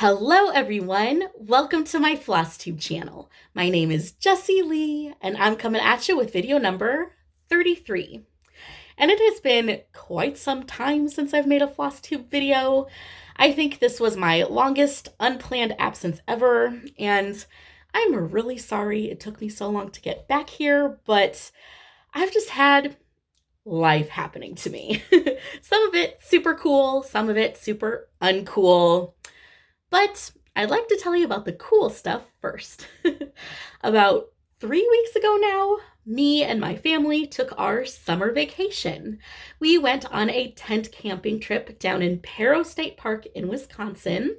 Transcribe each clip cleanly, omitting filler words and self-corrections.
Hello everyone, welcome to my Flosstube channel. My name is Jessie Lee and I'm coming at you with video number 33. And it has been quite some time since I've made a Flosstube video. I think this was my longest unplanned absence ever, and I'm really sorry it took me so long to get back here, but I've just had life happening to me. Some of it super cool, some of it super uncool. But I'd like to tell you about the cool stuff first. About 3 weeks ago now, me and my family took our summer vacation. We went on a tent camping trip down in Perro State Park in Wisconsin.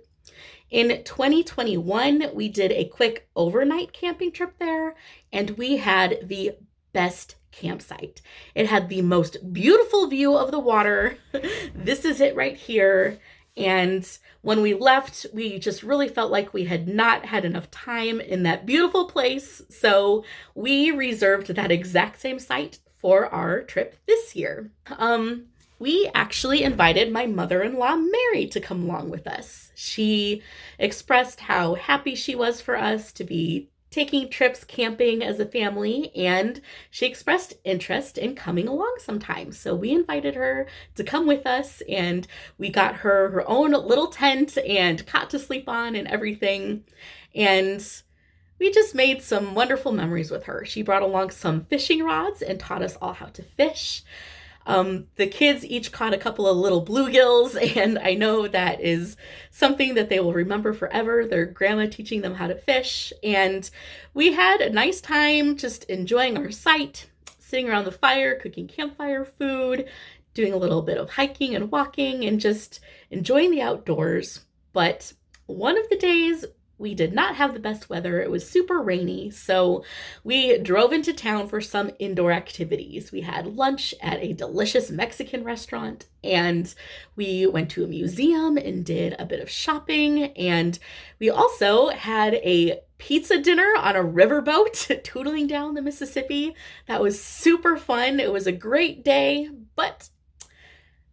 In 2021, we did a quick overnight camping trip there, and we had the best campsite. It had the most beautiful view of the water. This is it right here. And when we left, we just really felt like we had not had enough time in that beautiful place. So we reserved that exact same site for our trip this year. We actually invited my mother-in-law, Mary, to come along with us. She expressed how happy she was for us to be taking trips camping as a family, and she expressed interest in coming along sometime. So we invited her to come with us, and we got her own little tent and cot to sleep on and everything. And we just made some wonderful memories with her. She brought along some fishing rods and taught us all how to fish. The kids each caught a couple of little bluegills, and I know that is something that they will remember forever, their grandma teaching them how to fish. And we had a nice time just enjoying our site, sitting around the fire, cooking campfire food, doing a little bit of hiking and walking, and just enjoying the outdoors. But one of the days, we did not have the best weather. It was super rainy, so we drove into town for some indoor activities. We had lunch at a delicious Mexican restaurant, and we went to a museum and did a bit of shopping, and we also had a pizza dinner on a riverboat tootling down the Mississippi. That was super fun. It was a great day, but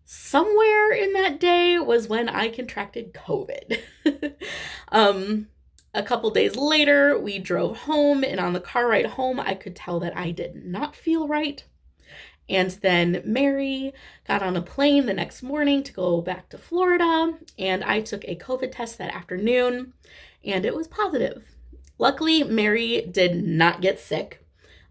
somewhere in that day was when I contracted COVID. A couple days later, we drove home, and on the car ride home, I could tell that I did not feel right. And then Mary got on a plane the next morning to go back to Florida, and I took a COVID test that afternoon, and it was positive. Luckily, Mary did not get sick.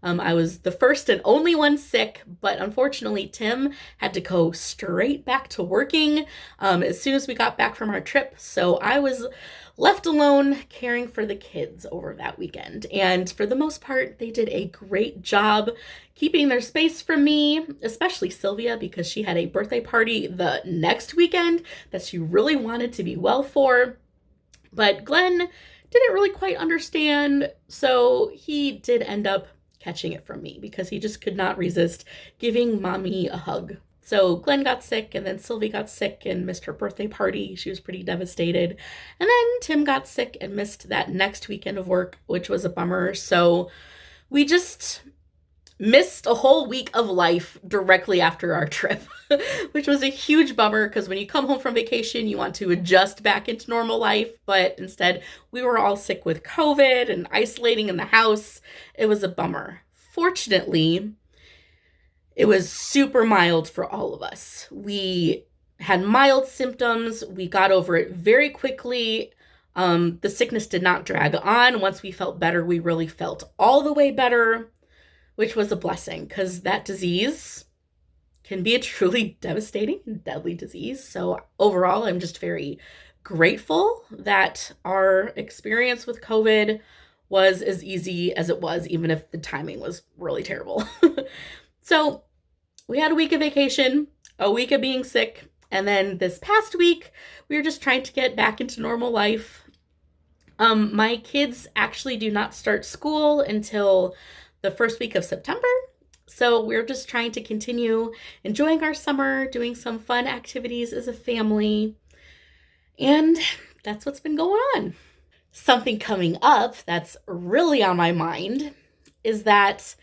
I was the first and only one sick, but unfortunately, Tim had to go straight back to working as soon as we got back from our trip. So I was left alone caring for the kids over that weekend. And for the most part, they did a great job keeping their space from me, especially Sylvia, because she had a birthday party the next weekend that she really wanted to be well for. But Glenn didn't really quite understand, so he did end up catching it from me because he just could not resist giving mommy a hug. So Glenn got sick, and then Sylvie got sick and missed her birthday party. She was pretty devastated. And then Tim got sick and missed that next weekend of work, which was a bummer. So we just missed a whole week of life directly after our trip, which was a huge bummer because when you come home from vacation, you want to adjust back into normal life. But instead, we were all sick with COVID and isolating in the house. It was a bummer. Fortunately, it was super mild for all of us. We had mild symptoms. We got over it very quickly. The sickness did not drag on. Once we felt better, we really felt all the way better, which was a blessing because that disease can be a truly devastating and deadly disease. So overall, I'm just very grateful that our experience with COVID was as easy as it was, even if the timing was really terrible. So we had a week of vacation, a week of being sick, and then this past week, we were just trying to get back into normal life. My kids actually do not start school until the first week of September. So we're just trying to continue enjoying our summer, doing some fun activities as a family. And that's what's been going on. Something coming up that's really on my mind is that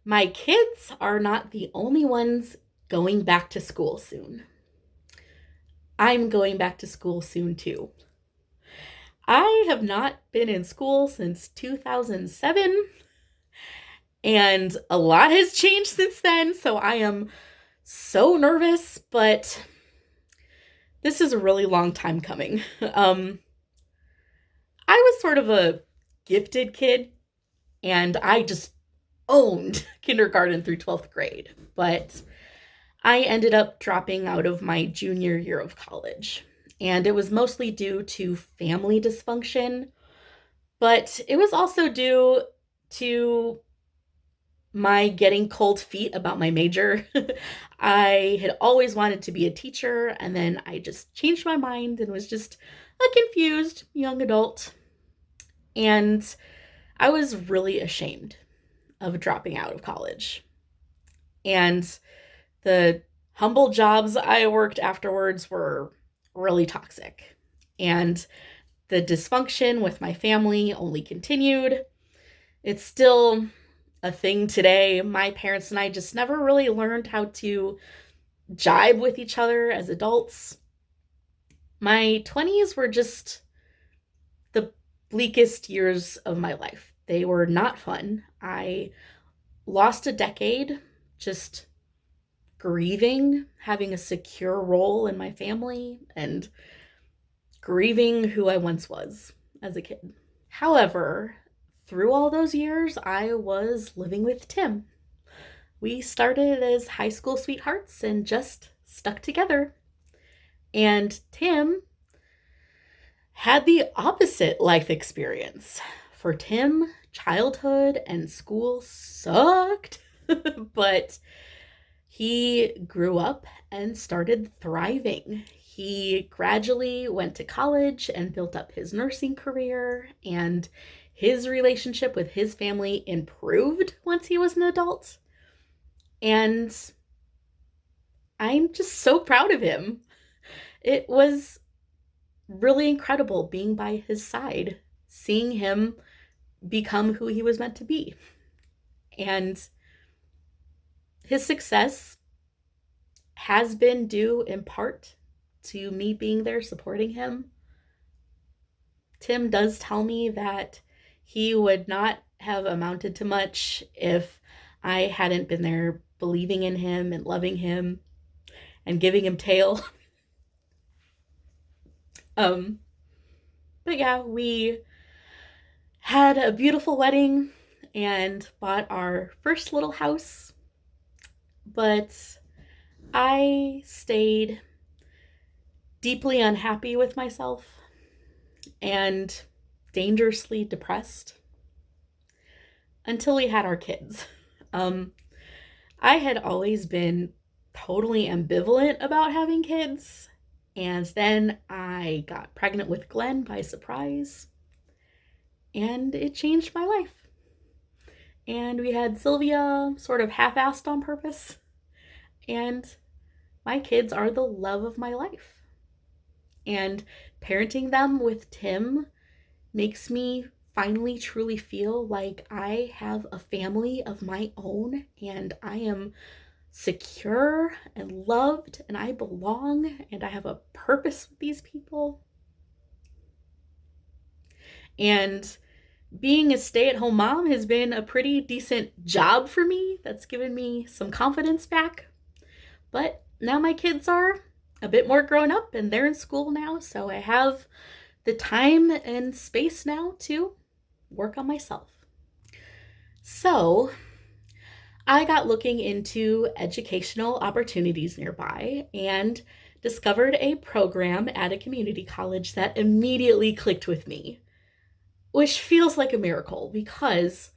my kids are not the only ones going back to school soon. I'm going back to school soon too. I have not been in school since 2007, and a lot has changed since then, so I am so nervous, but this is a really long time coming. I was sort of a gifted kid, and I just owned kindergarten through 12th grade, but I ended up dropping out of my junior year of college. And it was mostly due to family dysfunction, but it was also due to my getting cold feet about my major. I had always wanted to be a teacher, and then I just changed my mind and was just a confused young adult. And I was really ashamed of dropping out of college. And the humble jobs I worked afterwards were really toxic. And the dysfunction with my family only continued. It's still a thing today. My parents and I just never really learned how to jibe with each other as adults. My 20s were just the bleakest years of my life. They were not fun. I lost a decade just grieving having a secure role in my family and grieving who I once was as a kid. However, through all those years, I was living with Tim. We started as high school sweethearts and just stuck together. And Tim had the opposite life experience. For Tim, childhood and school sucked, but he grew up and started thriving. He gradually went to college and built up his nursing career, and his relationship with his family improved once he was an adult. And I'm just so proud of him. It was really incredible being by his side, seeing him become who he was meant to be. And his success has been due in part to me being there supporting him. Tim does tell me that he would not have amounted to much if I hadn't been there believing in him and loving him and giving him tail. But yeah, we had a beautiful wedding and bought our first little house. But I stayed deeply unhappy with myself and dangerously depressed until we had our kids. I had always been totally ambivalent about having kids, and then I got pregnant with Glenn by surprise, and it changed my life. And we had Sylvia sort of half-assed on purpose, and my kids are the love of my life. And parenting them with Tim makes me finally truly feel like I have a family of my own and I am secure and loved and I belong and I have a purpose with these people. And being a stay-at-home mom has been a pretty decent job for me. That's given me some confidence back. But now my kids are a bit more grown up and they're in school now, so I have the time and space now to work on myself. So I got looking into educational opportunities nearby and discovered a program at a community college that immediately clicked with me, which feels like a miracle because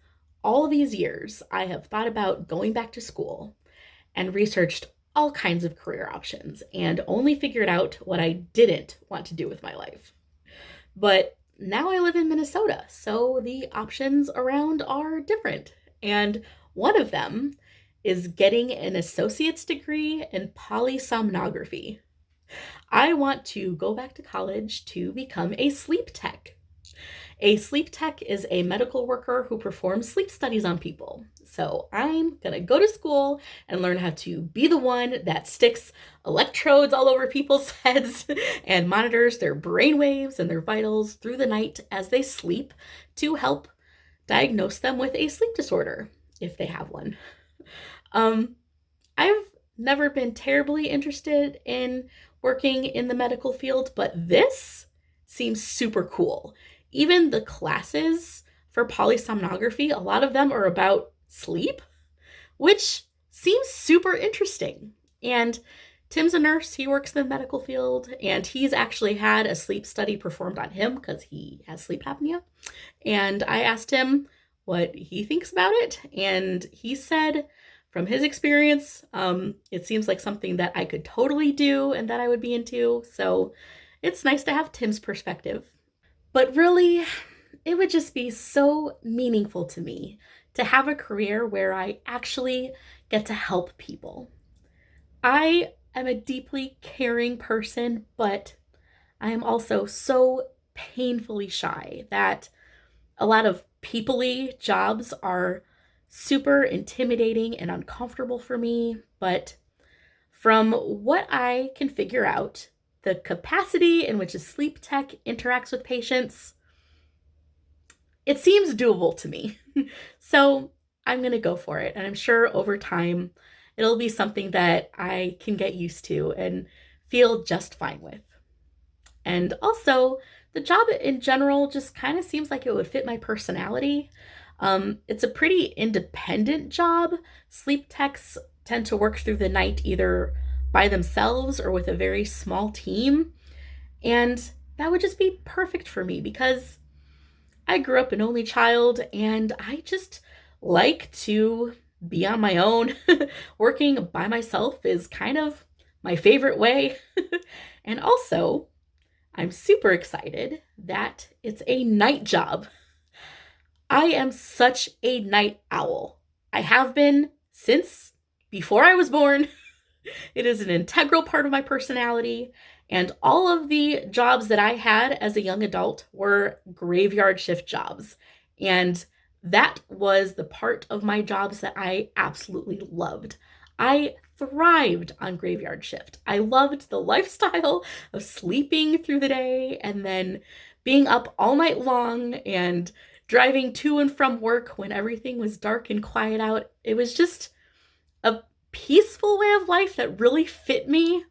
all these years I have thought about going back to school and researched all kinds of career options and only figured out what I didn't want to do with my life. But now I live in Minnesota, so the options around are different. And one of them is getting an associate's degree in polysomnography. I want to go back to college to become a sleep tech. A sleep tech is a medical worker who performs sleep studies on people. So I'm gonna go to school and learn how to be the one that sticks electrodes all over people's heads and monitors their brain waves and their vitals through the night as they sleep to help diagnose them with a sleep disorder if they have one. Um, I've never been terribly interested in working in the medical field, but this seems super cool. Even the classes for polysomnography, a lot of them are about sleep, which seems super interesting. And Tim's a nurse, he works in the medical field, and he's actually had a sleep study performed on him because he has sleep apnea. And I asked him what he thinks about it, and he said from his experience, it seems like something that I could totally do and that I would be into. So it's nice to have Tim's perspective. But really, it would just be so meaningful to me to have a career where I actually get to help people. I am a deeply caring person, but I am also so painfully shy that a lot of people-y jobs are super intimidating and uncomfortable for me, but from what I can figure out, the capacity in which a sleep tech interacts with patients, it seems doable to me. So I'm going to go for it. And I'm sure over time, it'll be something that I can get used to and feel just fine with. And also, the job in general just kind of seems like it would fit my personality. It's a pretty independent job. Sleep techs tend to work through the night either by themselves or with a very small team. And that would just be perfect for me because I grew up an only child and I just like to be on my own. Working by myself is kind of my favorite way. And also, I'm super excited that it's a night job. I am such a night owl. I have been since before I was born. It is an integral part of my personality. And all of the jobs that I had as a young adult were graveyard shift jobs. And that was the part of my jobs that I absolutely loved. I thrived on graveyard shift. I loved the lifestyle of sleeping through the day and then being up all night long and driving to and from work when everything was dark and quiet out. It was just a peaceful way of life that really fit me.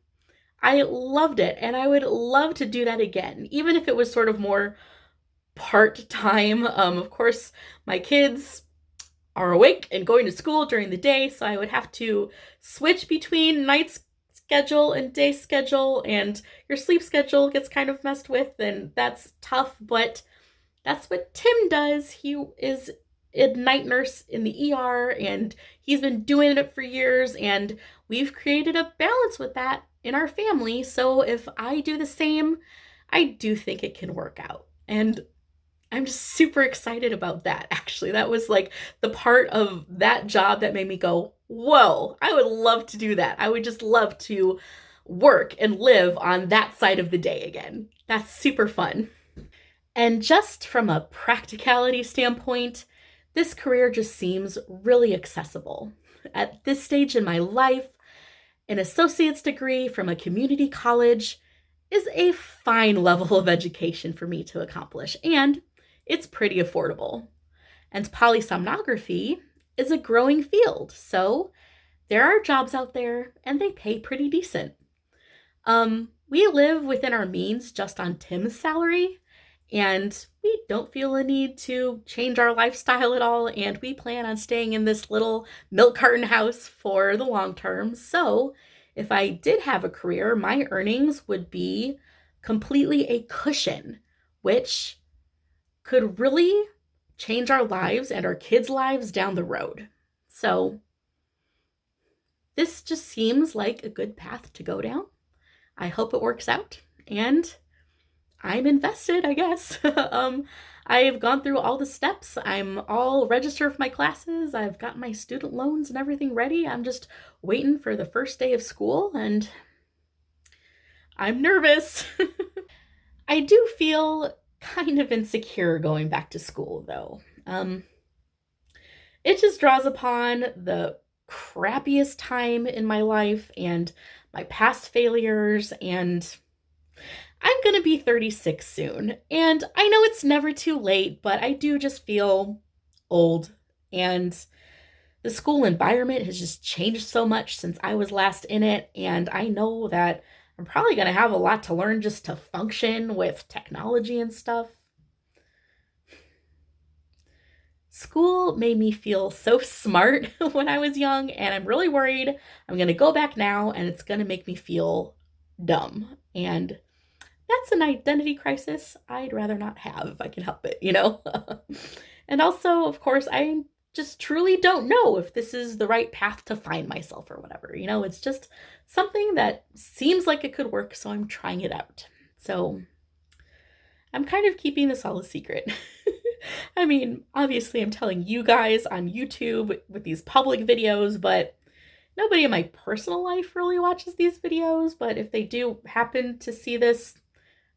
I loved it, and I would love to do that again, even if it was sort of more part-time. Of course, my kids are awake and going to school during the day, so I would have to switch between night schedule and day schedule, and your sleep schedule gets kind of messed with, and that's tough, but that's what Tim does. He is a night nurse in the ER, and he's been doing it for years, and we've created a balance with that in our family. So if I do the same, I do think it can work out. And I'm just super excited about that, actually. That was like the part of that job that made me go, whoa, I would love to do that. I would just love to work and live on that side of the day again. That's super fun. And just from a practicality standpoint, this career just seems really accessible. At this stage in my life, an associate's degree from a community college is a fine level of education for me to accomplish, and it's pretty affordable. And polysomnography is a growing field, so there are jobs out there and they pay pretty decent. We live within our means just on Tim's salary, and we don't feel a need to change our lifestyle at all, and we plan on staying in this little milk carton house for the long term. So if I did have a career, my earnings would be completely a cushion, which could really change our lives and our kids' lives down the road. So this just seems like a good path to go down. I hope it works out, and I'm invested, I guess. I've gone through all the steps. I'm all registered for my classes. I've got my student loans and everything ready. I'm just waiting for the first day of school, and I'm nervous. I do feel kind of insecure going back to school, though. It just draws upon the crappiest time in my life and my past failures, and I'm gonna be 36 soon. And I know it's never too late, but I do just feel old. And the school environment has just changed so much since I was last in it. And I know that I'm probably gonna have a lot to learn just to function with technology and stuff. School made me feel so smart when I was young, and I'm really worried I'm going to go back now and it's going to make me feel dumb. And that's an identity crisis I'd rather not have if I can help it, you know? And also, of course, I just truly don't know if this is the right path to find myself or whatever. You know, it's just something that seems like it could work, so I'm trying it out. So I'm kind of keeping this all a secret. I mean, obviously, I'm telling you guys on YouTube with these public videos, but nobody in my personal life really watches these videos. But if they do happen to see this,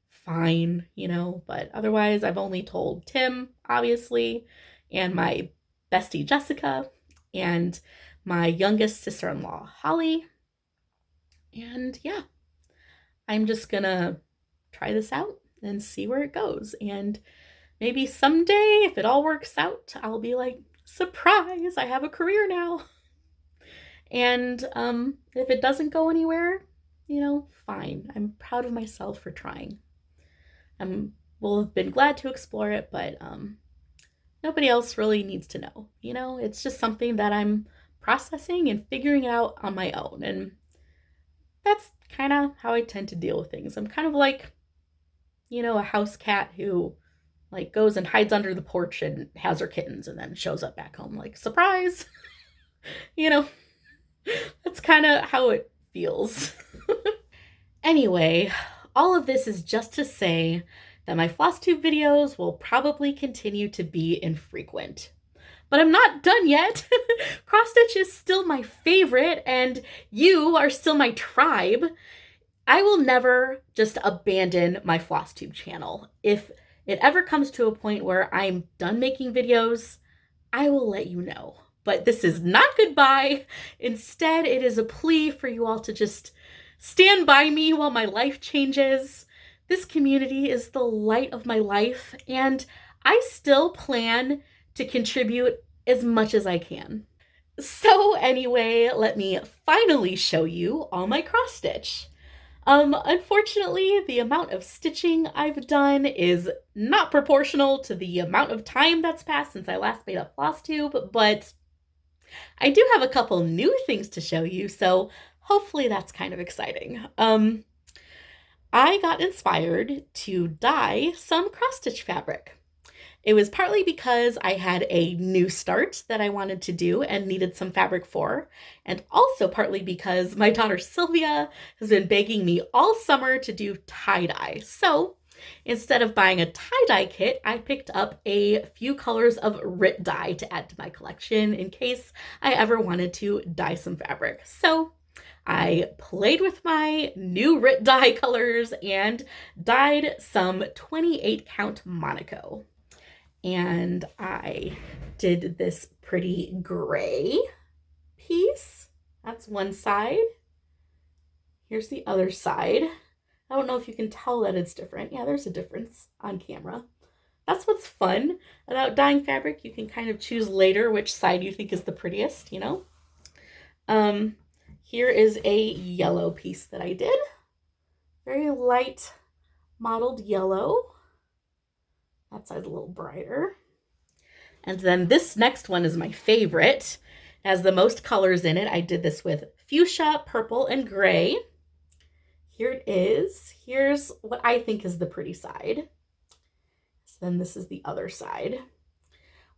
fine, you know. But otherwise, I've only told Tim, obviously, and my bestie Jessica, and my youngest sister-in-law Holly. And yeah, I'm just gonna try this out and see where it goes. And maybe someday, if it all works out, I'll be like, surprise, I have a career now. And if it doesn't go anywhere, you know, fine. I'm proud of myself for trying. Will have been glad to explore it, but nobody else really needs to know. You know, it's just something that I'm processing and figuring out on my own. And that's kind of how I tend to deal with things. I'm kind of like, you know, a house cat who like goes and hides under the porch and has her kittens and then shows up back home like, surprise. You know, that's kind of how it feels. Anyway, all of this is just to say that my Flosstube videos will probably continue to be infrequent. But I'm not done yet. Cross stitch is still my favorite, and you are still my tribe. I will never just abandon my Flosstube channel. If it ever comes to a point where I'm done making videos, I will let you know. But this is not goodbye. Instead, it is a plea for you all to just stand by me while my life changes. This community is the light of my life, and I still plan to contribute as much as I can. So anyway, let me finally show you all my cross stitch. Unfortunately, the amount of stitching I've done is not proportional to the amount of time that's passed since I last made a Flosstube, but I do have a couple new things to show you, so hopefully that's kind of exciting. I got inspired to dye some cross stitch fabric. It was partly because I had a new start that I wanted to do and needed some fabric for, and also partly because my daughter Sylvia has been begging me all summer to do tie-dye. So instead of buying a tie-dye kit, I picked up a few colors of RIT dye to add to my collection in case I ever wanted to dye some fabric. So I played with my new RIT dye colors and dyed some 28 count Monaco. And I did this pretty gray piece. That's one side. Here's the other side. I don't know if you can tell that it's different. Yeah, there's a difference on camera. That's what's fun about dyeing fabric. You can kind of choose later which side you think is the prettiest, you know? Here is a yellow piece that I did. Very light mottled yellow. That side's a little brighter. And then this next one is my favorite. It has the most colors in it. I did this with fuchsia, purple, and gray. Here it is. Here's what I think is the pretty side. So then this is the other side.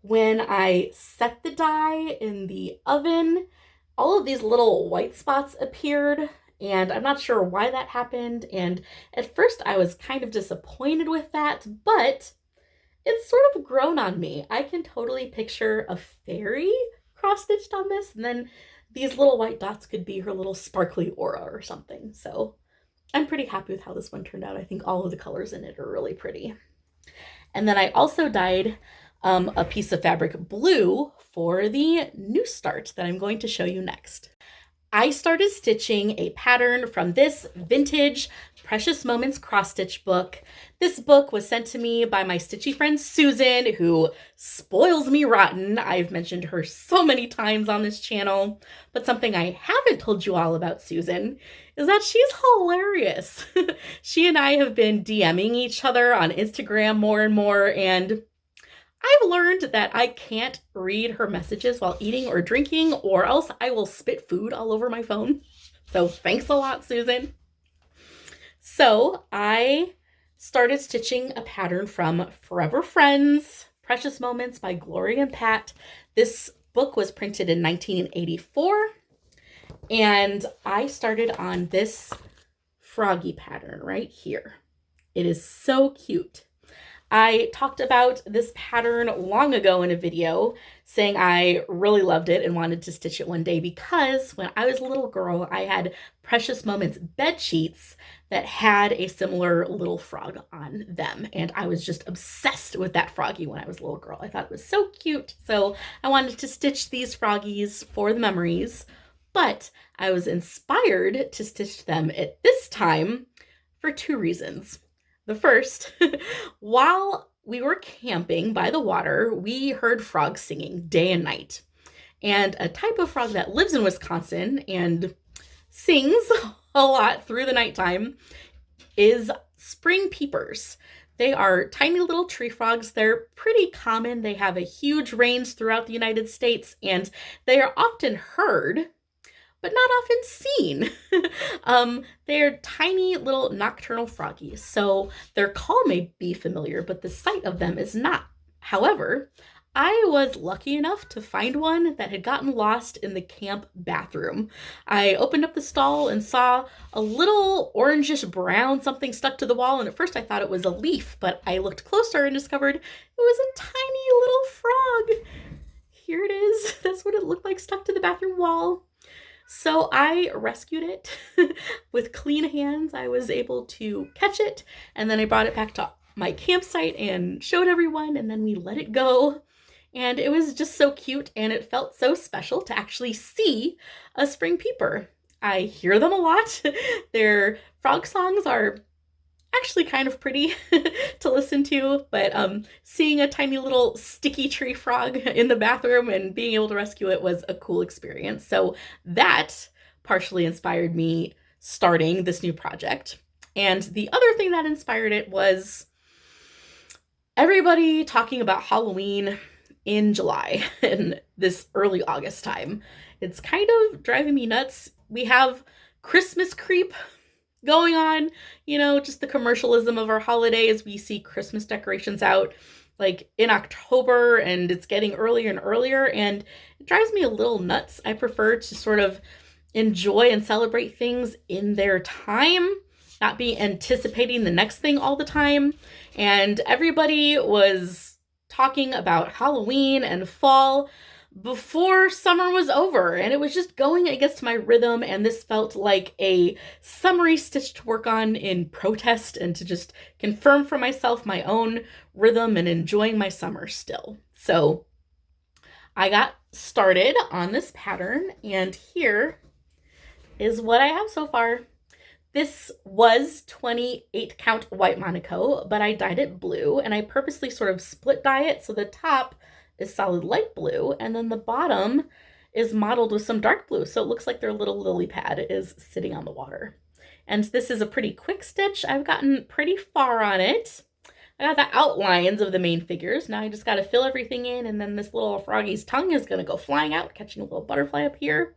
When I set the dye in the oven, all of these little white spots appeared, and I'm not sure why that happened. And at first I was kind of disappointed with that, but it's sort of grown on me. I can totally picture a fairy cross-stitched on this, and then these little white dots could be her little sparkly aura or something. So I'm pretty happy with how this one turned out. I think all of the colors in it are really pretty. And then I also dyed a piece of fabric blue for the new start that I'm going to show you next. I started stitching a pattern from this vintage Precious Moments cross stitch book. This book was sent to me by my stitchy friend Susan, who spoils me rotten. I've mentioned her so many times on this channel, but something I haven't told you all about Susan is that she's hilarious. She and I have been DMing each other on Instagram more and more, and I've learned that I can't read her messages while eating or drinking, or else I will spit food all over my phone. So thanks a lot, Susan. So I started stitching a pattern from Forever Friends, Precious Moments by Gloria and Pat. This book was printed in 1984, and I started on this Froggy pattern right here. It is so cute. I talked about this pattern long ago in a video, saying I really loved it and wanted to stitch it one day because when I was a little girl, I had Precious Moments bed sheets that had a similar little frog on them. And I was just obsessed with that Froggy when I was a little girl. I thought it was so cute. So I wanted to stitch these Froggies for the memories, but I was inspired to stitch them at this time for two reasons. The first, while we were camping by the water, we heard frogs singing day and night. And a type of frog that lives in Wisconsin and sings a lot through the nighttime is spring peepers. They are tiny little tree frogs. They're pretty common. They have a huge range throughout the United States, and they are often heard, but not often seen. They're tiny little nocturnal froggies, so their call may be familiar, but the sight of them is not. However, I was lucky enough to find one that had gotten lost in the camp bathroom. I opened up the stall and saw a little orangish brown something stuck to the wall, and at first I thought it was a leaf, but I looked closer and discovered it was a tiny little frog. Here it is. That's what it looked like stuck to the bathroom wall. So I rescued it with clean hands. I was able to catch it, and then I brought it back to my campsite and showed everyone, and then we let it go. And it was just so cute, and it felt so special to actually see a spring peeper. I hear them a lot. Their frog songs are actually kind of pretty to listen to, but seeing a tiny little sticky tree frog in the bathroom and being able to rescue it was a cool experience. So that partially inspired me starting this new project. And the other thing that inspired it was everybody talking about Halloween in July and this early August time. It's kind of driving me nuts. We have Christmas creep going on, just the commercialism of our holidays. We see Christmas decorations out like in October, and it's getting earlier and earlier, and it drives me a little nuts. I prefer to sort of enjoy and celebrate things in their time, not be anticipating the next thing all the time. And everybody was talking about Halloween and fall before summer was over, and it was just going against my rhythm, and this felt like a summery stitch to work on in protest and to just confirm for myself my own rhythm and enjoying my summer still. So I got started on this pattern, and here is what I have so far. This was 28 count white Monaco, but I dyed it blue, and I purposely sort of split dye it so the top is solid light blue, and then the bottom is mottled with some dark blue, so it looks like their little lily pad is sitting on the water. And this is a pretty quick stitch. I've gotten pretty far on it. I got the outlines of the main figures. Now I just got to fill everything in, and then this little froggy's tongue is going to go flying out, catching a little butterfly up here.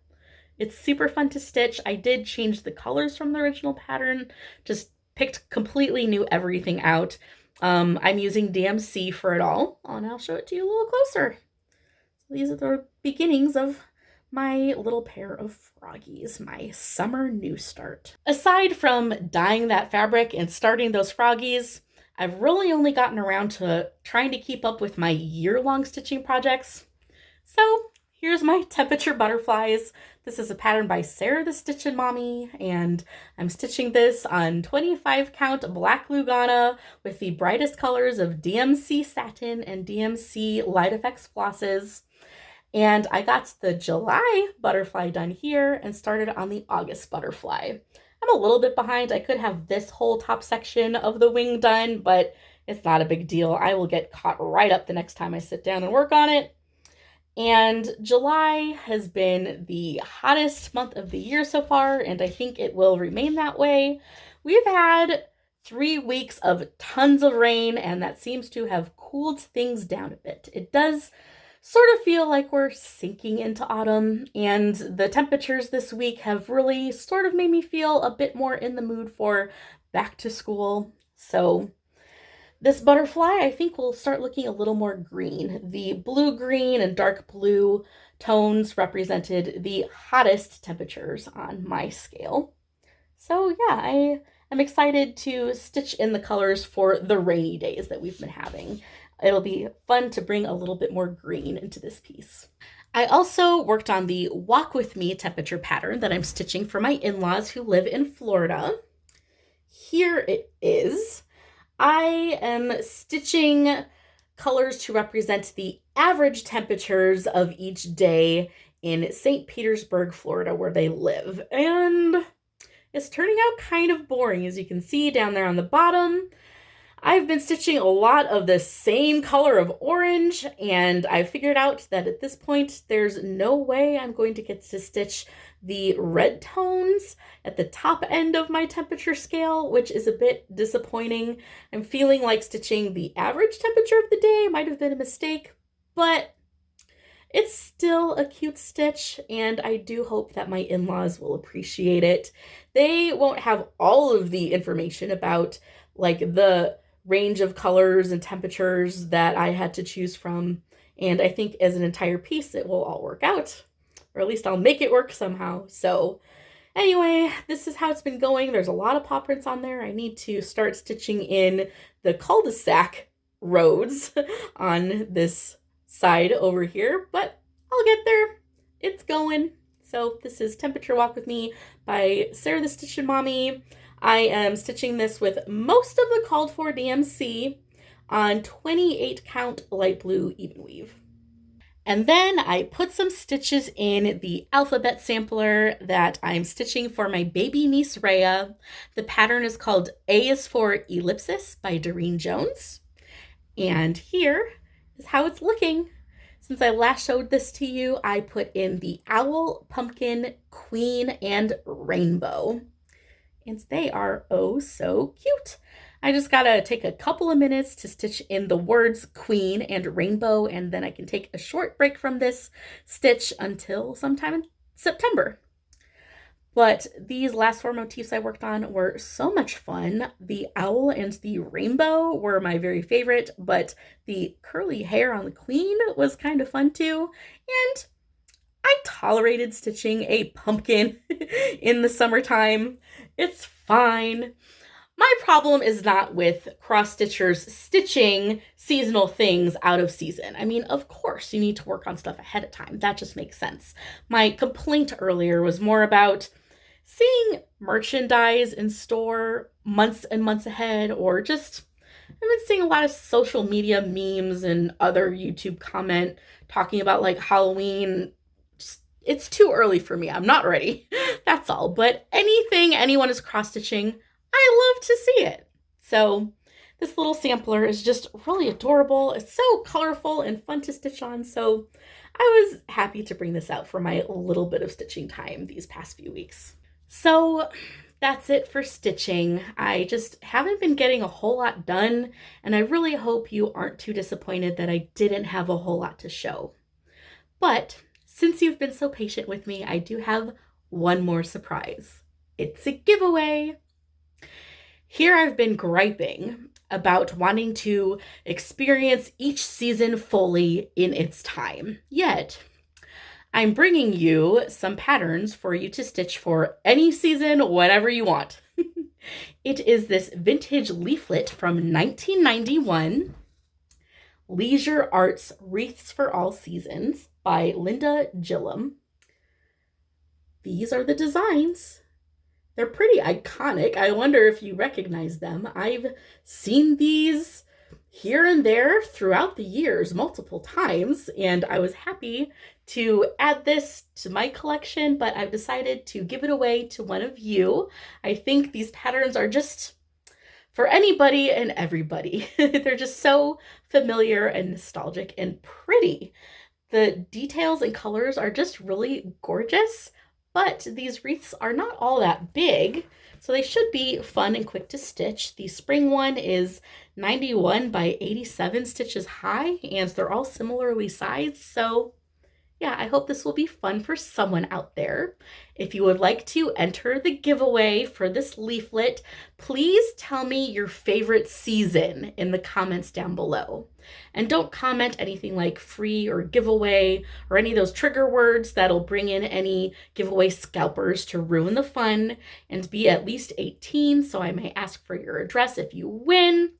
It's super fun to stitch. I did change the colors from the original pattern, just picked completely new everything out. I'm using DMC for it all, and I'll show it to you a little closer. So these are the beginnings of my little pair of froggies, my summer new start. Aside from dyeing that fabric and starting those froggies, I've really only gotten around to trying to keep up with my year-long stitching projects. So here's my temperature butterflies. This is a pattern by Sarah the Stitchin' Mommy, and I'm stitching this on 25 count black Lugana with the brightest colors of DMC Satin and DMC Light Effects flosses. And I got the July butterfly done here and started on the August butterfly. I'm a little bit behind. I could have this whole top section of the wing done, but it's not a big deal. I will get caught right up the next time I sit down and work on it. And July has been the hottest month of the year so far, and I think it will remain that way. We've had 3 weeks of tons of rain, and that seems to have cooled things down a bit. It does sort of feel like we're sinking into autumn, and the temperatures this week have really sort of made me feel a bit more in the mood for back to school. So this butterfly, I think, will start looking a little more green. The blue-green and dark blue tones represented the hottest temperatures on my scale. So yeah, I am excited to stitch in the colors for the rainy days that we've been having. It'll be fun to bring a little bit more green into this piece. I also worked on the Walk With Me temperature pattern that I'm stitching for my in-laws who live in Florida. Here it is. I am stitching colors to represent the average temperatures of each day in St. Petersburg, Florida, where they live. And it's turning out kind of boring, as you can see down there on the bottom. I've been stitching a lot of the same color of orange, and I figured out that at this point, there's no way I'm going to get to stitch the red tones at the top end of my temperature scale, which is a bit disappointing. I'm feeling like stitching the average temperature of the day might have been a mistake, but it's still a cute stitch, and I do hope that my in-laws will appreciate it. They won't have all of the information about like the range of colors and temperatures that I had to choose from, and I think as an entire piece it will all work out, or at least I'll make it work somehow. So anyway, this is how it's been going. There's a lot of paw prints on there. I need to start stitching in the cul-de-sac roads on this side over here, but I'll get there. It's going. So this is Temperature Walk With Me by Sarah the Stitchin' Mommy. I am stitching this with most of the called for DMC on 28 count light blue even weave. And then I put some stitches in the alphabet sampler that I'm stitching for my baby niece Rhea. The pattern is called A is for Ellipsis by Doreen Jones. And here is how it's looking. Since I last showed this to you, I put in the owl, pumpkin, queen, and rainbow. And they are oh so cute. I just gotta take a couple of minutes to stitch in the words queen and rainbow, and then I can take a short break from this stitch until sometime in September. But these last 4 motifs I worked on were so much fun. The owl and the rainbow were my very favorite, but the curly hair on the queen was kind of fun too. And I tolerated stitching a pumpkin in the summertime. It's fine. My problem is not with cross-stitchers stitching seasonal things out of season. I mean, of course, you need to work on stuff ahead of time. That just makes sense. My complaint earlier was more about seeing merchandise in store months and months ahead, or just I've been seeing a lot of social media memes and other YouTube comment talking about like Halloween. It's too early for me. I'm not ready. That's all. But anything anyone is cross-stitching, I love to see it. So this little sampler is just really adorable. It's so colorful and fun to stitch on. So I was happy to bring this out for my little bit of stitching time these past few weeks. So that's it for stitching. I just haven't been getting a whole lot done, and I really hope you aren't too disappointed that I didn't have a whole lot to show. But since you've been so patient with me, I do have one more surprise. It's a giveaway. Here I've been griping about wanting to experience each season fully in its time. Yet, I'm bringing you some patterns for you to stitch for any season, whatever you want. It is this vintage leaflet from 1991, Leisure Arts Wreaths for All Seasons by Linda Gillum. these are the designs. They're pretty iconic. I wonder if you recognize them. I've seen these here and there throughout the years multiple times, and I was happy to add this to my collection, but I've decided to give it away to one of you. I think these patterns are just for anybody and everybody. They're just so familiar and nostalgic and pretty. The details and colors are just really gorgeous, but these wreaths are not all that big, so they should be fun and quick to stitch. The spring one is 91 by 87 stitches high, and they're all similarly sized, so yeah, I hope this will be fun for someone out there. If you would like to enter the giveaway for this leaflet, please tell me your favorite season in the comments down below. And don't comment anything like free or giveaway or any of those trigger words that'll bring in any giveaway scalpers to ruin the fun, and be at least 18 so I may ask for your address if you win.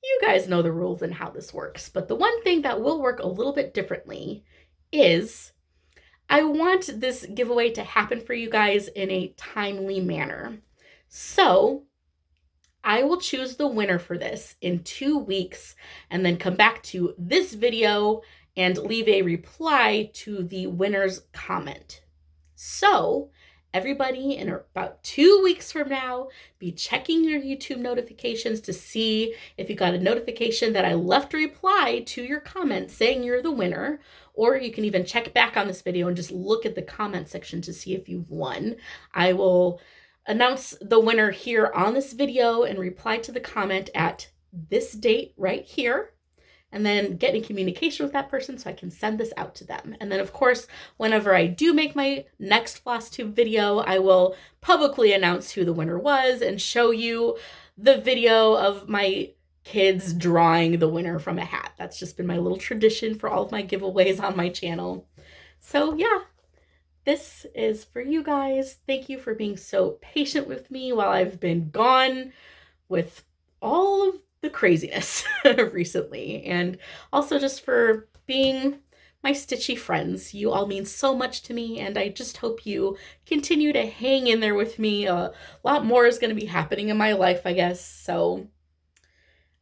You guys know the rules and how this works, but the one thing that will work a little bit differently is I want this giveaway to happen for you guys in a timely manner. So I will choose the winner for this in 2 weeks and then come back to this video and leave a reply to the winner's comment. So everybody, in about 2 weeks from now, be checking your YouTube notifications to see if you got a notification that I left a reply to your comment saying you're the winner, or you can even check back on this video and just look at the comment section to see if you've won. I will announce the winner here on this video and reply to the comment at this date right here, and then get in communication with that person so I can send this out to them. And then, of course, whenever I do make my next Flosstube video, I will publicly announce who the winner was and show you the video of my kids drawing the winner from a hat. That's just been my little tradition for all of my giveaways on my channel. So yeah, this is for you guys. Thank you for being so patient with me while I've been gone with all of the craziness recently, and also just for being my stitchy friends. You all mean so much to me, and I just hope you continue to hang in there with me. A lot more is going to be happening in my life, I guess, so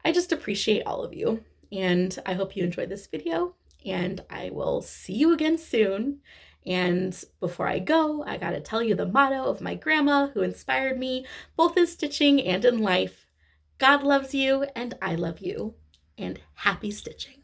I just appreciate all of you, and I hope you enjoyed this video, and I will see you again soon. And before I go, I gotta tell you the motto of my grandma, who inspired me both in stitching and in life. God loves you, and I love you, and happy stitching.